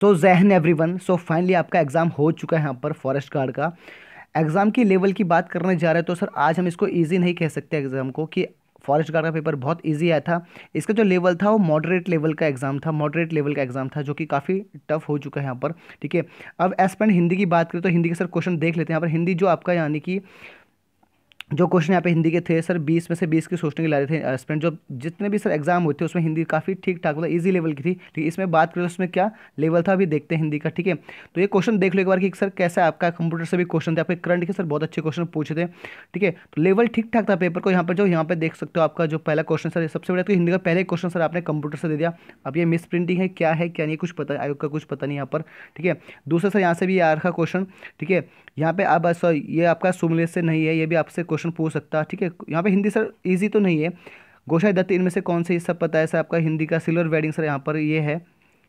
तो जय Hind everyone. So finally आपका एग्जाम हो चुका है यहाँ पर फॉरेस्ट गार्ड का। एग्जाम की लेवल की बात करने जा रहे हैं तो सर आज हम इसको इजी नहीं कह सकते एग्जाम को कि फॉरेस्ट गार्ड का पेपर बहुत इजी आया था। इसका जो लेवल था वो मॉडरेट लेवल का एग्जाम था, मॉडरेट लेवल का एग्जाम था जो कि काफ़ी टफ हो चुका है यहाँ पर। ठीक है। अब एज पर हिंदी की बात करें तो हिंदी के सर क्वेश्चन देख लेते हैं यहाँ पर। हिंदी जो आपका यानी कि जो क्वेश्चन यहाँ पे हिंदी के थे सर 20 में से 20 के सोचने के ला रहे थे एस्पिरेंट। जो जितने भी सर एग्जाम हुए थे उसमें हिंदी काफ़ी ठीक ठाक मतलब इजी लेवल की थी। ठीक है, इसमें बात करें तो उसमें क्या लेवल था अभी देखते हैं हिंदी का। ठीक है, तो ये क्वेश्चन देख लो एक बार कि सर कैसा है आपका। कंप्यूटर से भी क्वेश्चन थे आपके, करंट के सर बहुत अच्छे क्वेश्चन पूछे थे। ठीक है, तो लेवल ठीक ठाक था पेपर को। यहाँ पे देख सकते हो आपका जो पहला क्वेश्चन सर सबसे बड़ा तो हिंदी का पहले क्वेश्चन सर आपने कंप्यूटर से दे दिया। अब ये मिस प्रिंटिंग है क्या नहीं कुछ पता, आयोग का कुछ पता नहीं यहाँ पर। ठीक है, दूसरा सर यहाँ से भी आ रखा क्वेश्चन। ठीक है, यहाँ पे अब सर ये आपका सुमलेश से नहीं है, ये भी आपसे क्वेश्चन पूछ सकता है। ठीक है, यहाँ पे हिंदी सर इजी तो नहीं है। गोशाई दत्त इनमें से कौन से, ये सब पता है सर आपका। हिंदी का सिल्वर वेडिंग सर यहाँ पर ये है,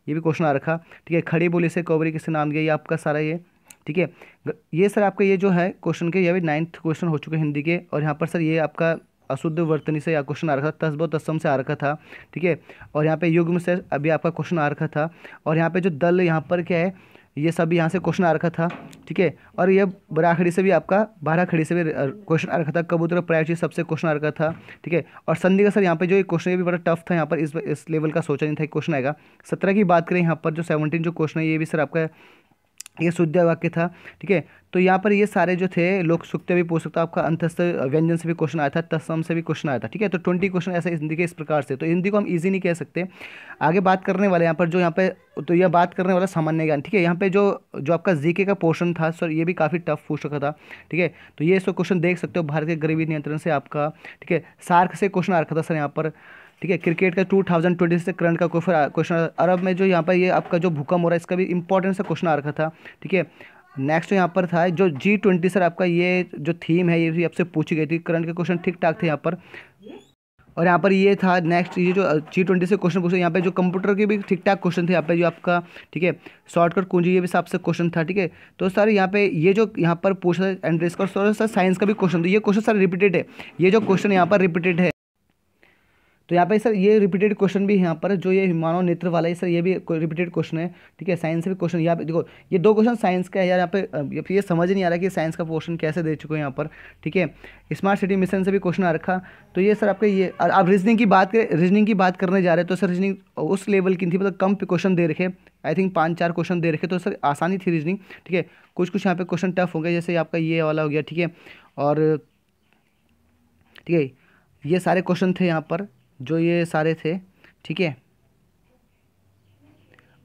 ये भी क्वेश्चन आ रखा। ठीक है, खड़ी बोली से कौवरी किसने नाम दिया, ये आपका सारा ये। ठीक है, ये सर आपका ये जो है क्वेश्चन के, ये भी 9th क्वेश्चन हो चुके हैं हिंदी के। और यहाँ पर सर ये आपका अशुद्ध वर्तनी से या क्वेश्चन आ रखा था, तस्बो तत्सम से आ रखा था। ठीक है, और यहाँ पे युग्म से अभी आपका क्वेश्चन आ रखा था। और यहाँ पे जो दल यहाँ पर क्या है, ये सब यहाँ से क्वेश्चन आ रखा था। ठीक है, और ये बराखड़ी से भी आपका, बाराखड़ी से भी क्वेश्चन आ रखा था। कबूतर और प्रायची सबसे क्वेश्चन आ रखा था। ठीक है, और संधि का सर यहाँ पे जो एक क्वेश्चन ये भी बड़ा टफ था यहाँ पर, इस लेवल का सोचा नहीं था क्वेश्चन आएगा। 17 की बात करें यहाँ पर जो 17 जो क्वेश्चन है ये भी सर आपका ये शुद्ध वाक्य था। ठीक है, तो यहाँ पर ये सारे जो थे लोग सुक्त भी पूछ सकता, आपका अंतस्थ व्यंजन से भी क्वेश्चन आया था, तत्सम से भी क्वेश्चन आया था। ठीक है, तो 20 क्वेश्चन ऐसे हिंदी के इस प्रकार से। तो हिंदी को हम इजी नहीं कह सकते। आगे बात करने वाले यहाँ पर जो यहाँ पे, तो यह बात करने वाला सामान्य ज्ञान। ठीक है, यहाँ पे जो जो आपका जीके का पोर्शन था सर ये भी काफ़ी टफ पूछ रखा था। ठीक है, तो ये सो क्वेश्चन देख सकते हो भारत के गरीबी नियंत्रण से आपका। ठीक है, सार्क से क्वेश्चन आ रखा था सर यहाँ पर। ठीक है, क्रिकेट का 2020 से करंट का क्वेश्चन। अरब में जो यहाँ पर ये आपका जो भूकंप हो रहा है इसका भी इंपॉर्टेंट सा क्वेश्चन आ रखा था। ठीक है, नेक्स्ट यहाँ पर था जो G20 सर आपका, ये जो थीम है ये भी आपसे पूछी गई थी। करंट के क्वेश्चन ठीक ठाक थे यहाँ पर। और यहाँ पर ये था नेक्स्ट, ये जो G20 से क्वेश्चन पूछे, यहाँ पे जो कंप्यूटर के भी ठीक ठाक क्वेश्चन थे यहाँ पे जो आपका। ठीक है, शॉर्टकट कुंजी ये भी सबसे क्वेश्चन था। ठीक है, तो सर यहाँ पे ये जो यहाँ पर पूछा एंड्रेस का, सर साइंस का भी क्वेश्चन था। ये क्वेश्चन सर रिपीटेड है, ये जो क्वेश्चन यहाँ पर रिपीटेड है। तो यहाँ पे सर ये रिपीटेड क्वेश्चन भी है यहाँ पर, जो ये मानव नेत्र वाला है सर ये भी रिपीटेड क्वेश्चन है। ठीक है, साइंस से भी क्वेश्चन यहाँ पे देखो, ये दो क्वेश्चन साइंस का है यार। यहाँ पे ये समझ ही नहीं आ रहा कि साइंस का क्वेश्चन कैसे दे चुके हैं यहाँ पर। ठीक है, स्मार्ट सिटी मिशन से भी क्वेश्चन आ रखा। तो ये सर आपके ये, आप रीजनिंग की बात करें, रीजनिंग की बात करने जा रहे हैं तो सर रीजनिंग उस लेवल की थी, मतलब कम क्वेश्चन दे रखे। आई थिंक 5-4 क्वेश्चन दे रखे, तो सर आसानी थी रीजनिंग। ठीक है, कुछ कुछ यहाँ पे क्वेश्चन टफ हो गए, जैसे आपका ये वाला हो गया। ठीक है, और ठीक है ये सारे क्वेश्चन थे यहाँ पर, जो ये सारे थे। ठीक है,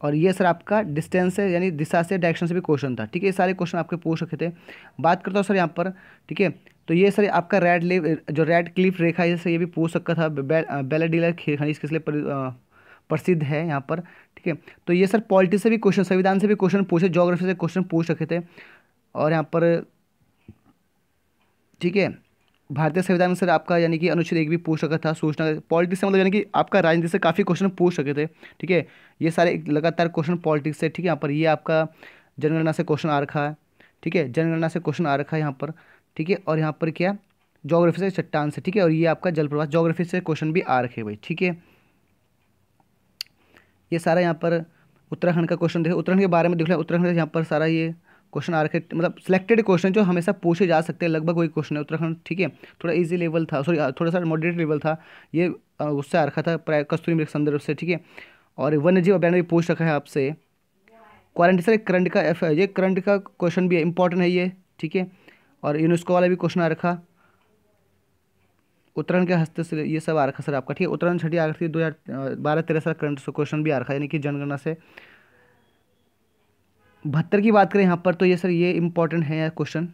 और ये सर आपका डिस्टेंस से यानी दिशा से डायरेक्शन से भी क्वेश्चन था। ठीक है, ये सारे क्वेश्चन आपके पूछ रखे थे। बात करता हूँ सर यहाँ पर। ठीक है, तो ये सर आपका रेड लिप, जो रेड क्लिफ रेखा है सर ये भी पूछ सकता था। बेलाडीलर खनिज किस लिए प्रसिद्ध है यहाँ पर। ठीक है, तो ये सर पॉलिटिक्स से भी क्वेश्चन, संविधान से भी क्वेश्चन पूछे, ज्योग्राफी से क्वेश्चन पूछ रखे थे। और यहाँ पर ठीक है, भारतीय संविधान में सर आपका यानी कि अनुच्छेद 1 भी पूछ रखा था। सूचना पॉलिटिक्स से मतलब यानी कि आपका राजनीति से काफ़ी क्वेश्चन पूछ सके थे। ठीक है, ये सारे लगातार क्वेश्चन पॉलिटिक्स से। ठीक है, यहाँ पर ये आपका जनगणना से क्वेश्चन आ रखा है। ठीक है, जनगणना से क्वेश्चन आ रखा है यहाँ पर। ठीक है, और यहाँ पर क्या, ज्योग्राफी से, चट्टान से। ठीक है, और ये आपका जल प्रवाह, ज्योग्राफी से क्वेश्चन भी आ रखे भाई। ठीक है, ये सारा यहाँ पर उत्तराखंड का क्वेश्चन देखो, उत्तराखंड के बारे में देख लिया। उत्तराखंड यहाँ पर सारा ये क्वेश्चन आ रखे, मतलब सिलेक्टेड क्वेश्चन जो हमेशा पूछे जा सकते हैं, लगभग वही क्वेश्चन है उत्तराखंड। ठीक है, थोड़ा इजी लेवल था, सॉरी थोड़ा सा मॉडरेट लेवल था ये। उससे आ रखा था कस्तूरी मृग संदर्भ से। ठीक है, और वन्य जीव अभ्यारण्य भी पूछ रखा है आपसे। क्वारंटीन सर करंट का ये करंट का क्वेश्चन भी है, इंपॉर्टेंट है ये। ठीक है, और यूनेस्को वाला भी क्वेश्चन आ रखा। उत्तराखंड के हस्त से ये सब आ रखा सर आपका। ठीक है, उत्तराखंड छठी आ रखी 2012-13 साल करंट क्वेश्चन भी आ रखा है, यानी कि जनगणना से। 72 की बात करें यहाँ पर, तो ये सर ये इंपॉर्टेंट है क्वेश्चन,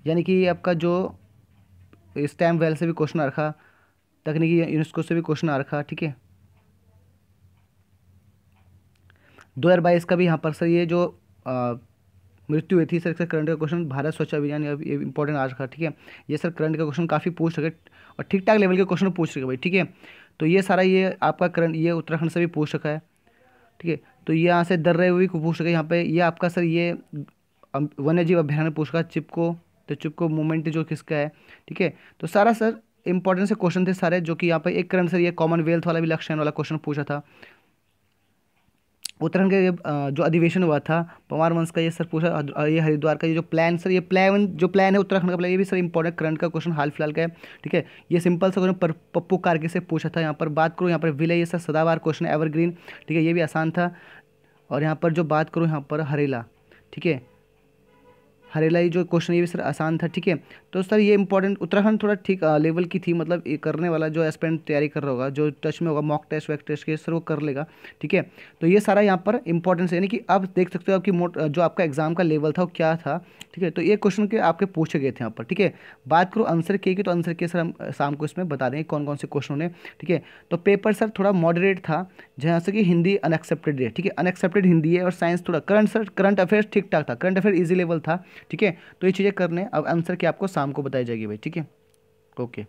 यानी कि आपका जो स्टैम्प वेल से भी क्वेश्चन आ रखा, तकनीकी यूनेस्को से भी क्वेश्चन आ रखा। ठीक है, 2022 का भी यहाँ पर सर ये जो मृत्यु हुई थी सर, करंट का क्वेश्चन भारत स्वच्छ अभियान, ये इंपॉर्टेंट आ रखा। ठीक है, ये सर करंट का क्वेश्चन काफ़ी पूछ सके और ठीक ठाक लेवल के क्वेश्चन पूछ सके भाई। ठीक है, तो ये सारा ये आपका करंट ये उत्तराखंड से भी पूछ रखा है। ठीक है, तो ये यहाँ से दर्रे हुई को पूछ सके यहाँ पे। ये आपका सर ये वन्य जीव अभ्यारण्य पूछ रखा, चिपको, तो चिपको मूवमेंट जो किसका है। ठीक है, तो सारा सर इंपॉर्टेंट से क्वेश्चन थे सारे, जो कि यहाँ पे एक करंट सर ये कॉमनवेल्थ वाला भी लक्ष्य वाला क्वेश्चन पूछा था। उत्तराखंड के जो अधिवेशन हुआ था पंवार वंश का, ये सर पूछा। ये हरिद्वार का ये जो प्लान सर, ये प्लान है उत्तराखंड का प्लान, ये भी सर इंपॉर्टेंट करंट का क्वेश्चन हाल फिलहाल का है। ठीक है, ये सिंपल सा क्वेश्चन पर पप्पू कार्की से पूछा था। यहाँ पर बात करूँ, यहाँ पर विलय, ये सर सदाबहार क्वेश्चन है, एवरग्रीन। ठीक है, ये भी आसान था। और यहाँ पर जो बात करूँ यहाँ पर हरेला, ठीक है, हरेला ये जो क्वेश्चन, ये भी सर आसान था। ठीक है, तो सर ये इंपॉर्टेंट, उत्तराखंड थोड़ा ठीक लेवल की थी, मतलब ये करने वाला जो एस्पिरेंट तैयारी कर रहा होगा, जो टच में होगा मॉक टेस्ट वैक टेस्ट के, सर वो कर लेगा। ठीक है, तो ये सारा यहाँ पर इंपॉर्टेंस है, यानी कि आप देख सकते हो आपकी जो आपका एग्जाम का लेवल था वो क्या था। ठीक है, तो ये क्वेश्चन के आपके पूछे गए थे यहाँ पर। ठीक है, बात करूँ आंसर की, तो आंसर के सर हम शाम को इसमें बता देंगे कौन कौन से क्वेश्चन ने। ठीक है, तो पेपर सर थोड़ा मॉडरेट था, जहाँ से कि हिंदी अनएक्सेप्टेड है। ठीक है, अनएक्सेप्टेड हिंदी है, और साइंस थोड़ा करंट अफेयर्स ठीक ठाक था, करंट अफेयर इजी लेवल था। ठीक है, तो ये चीज़ें करने, अब आंसर की आपको शाम को बताई जाएगी भाई। ठीक है, ओके।